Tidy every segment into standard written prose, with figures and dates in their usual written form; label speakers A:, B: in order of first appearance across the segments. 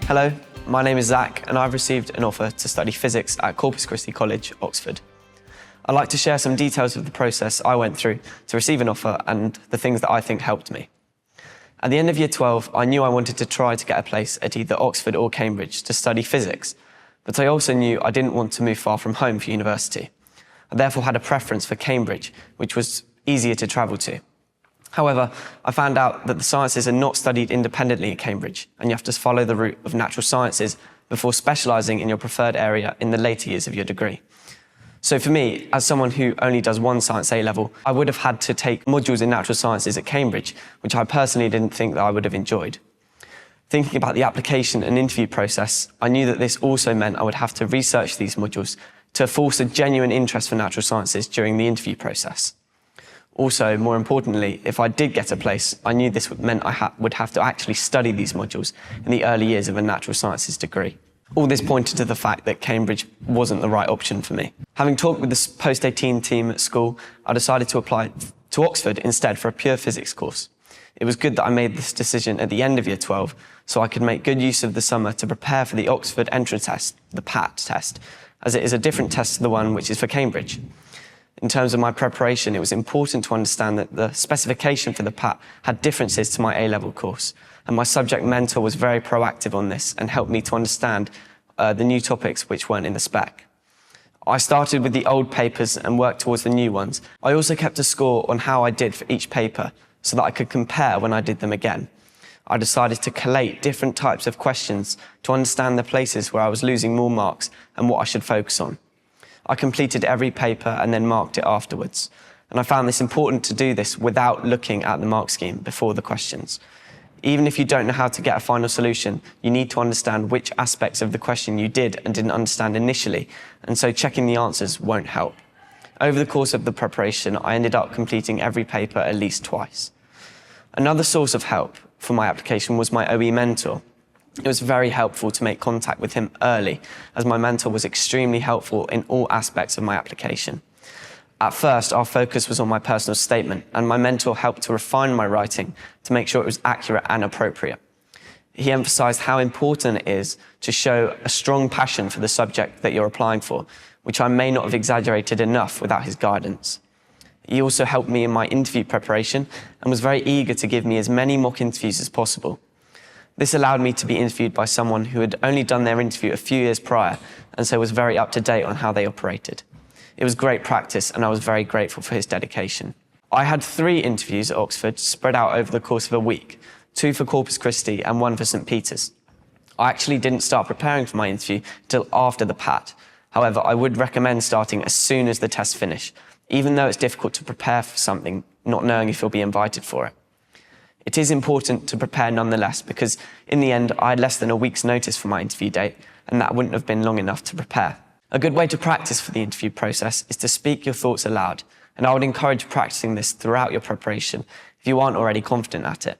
A: Hello, my name is Zach and I've received an offer to study physics at Corpus Christi College, Oxford. I'd like to share some details of the process I went through to receive an offer and the things that I think helped me. At the end of Year 12, I knew I wanted to try to get a place at either Oxford or Cambridge to study physics, but I also knew I didn't want to move far from home for university. I therefore had a preference for Cambridge, which was easier to travel to. However, I found out that the sciences are not studied independently at Cambridge, and you have to follow the route of natural sciences before specialising in your preferred area in the later years of your degree. So for me, as someone who only does one science A-level, I would have had to take modules in natural sciences at Cambridge, which I personally didn't think that I would have enjoyed. Thinking about the application and interview process, I knew that this also meant I would have to research these modules to force a genuine interest for natural sciences during the interview process. Also, more importantly, if I did get a place, I knew this meant I would have to actually study these modules in the early years of a natural sciences degree. All this pointed to the fact that Cambridge wasn't the right option for me. Having talked with the post-18 team at school, I decided to apply to Oxford instead for a pure physics course. It was good that I made this decision at the end of Year 12, so I could make good use of the summer to prepare for the Oxford entrance test, the PAT test, as it is a different test to the one which is for Cambridge. In terms of my preparation, it was important to understand that the specification for the PAT had differences to my A-level course, and my subject mentor was very proactive on this and helped me to understand the new topics which weren't in the spec. I started with the old papers and worked towards the new ones. I also kept a score on how I did for each paper so that I could compare when I did them again. I decided to collate different types of questions to understand the places where I was losing more marks and what I should focus on. I completed every paper and then marked it afterwards. And I found this important to do this without looking at the mark scheme before the questions. Even if you don't know how to get a final solution, you need to understand which aspects of the question you did and didn't understand initially, and so checking the answers won't help. Over the course of the preparation, I ended up completing every paper at least twice. Another source of help for my application was my OE mentor. It was very helpful to make contact with him early, as my mentor was extremely helpful in all aspects of my application. At first, our focus was on my personal statement, and my mentor helped to refine my writing to make sure it was accurate and appropriate. He emphasised how important it is to show a strong passion for the subject that you're applying for, which I may not have exaggerated enough without his guidance. He also helped me in my interview preparation and was very eager to give me as many mock interviews as possible. This allowed me to be interviewed by someone who had only done their interview a few years prior and so was very up to date on how they operated. It was great practice and I was very grateful for his dedication. I had 3 interviews at Oxford spread out over the course of a week, 2 for Corpus Christi and 1 for St Peter's. I actually didn't start preparing for my interview until after the PAT. However, I would recommend starting as soon as the tests finish, even though it's difficult to prepare for something, not knowing if you'll be invited for it. It is important to prepare nonetheless because in the end I had less than a week's notice for my interview date and that wouldn't have been long enough to prepare. A good way to practice for the interview process is to speak your thoughts aloud, and I would encourage practicing this throughout your preparation if you aren't already confident at it.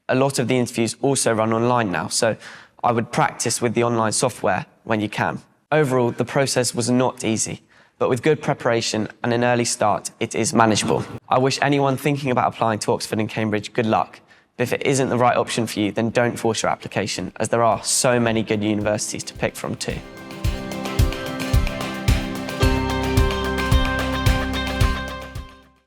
A: A lot of the interviews also run online now, so I would practice with the online software when you can. Overall, the process was not easy, but with good preparation and an early start, it is manageable. I wish anyone thinking about applying to Oxford and Cambridge good luck, but if it isn't the right option for you, then don't force your application, as there are so many good universities to pick from too.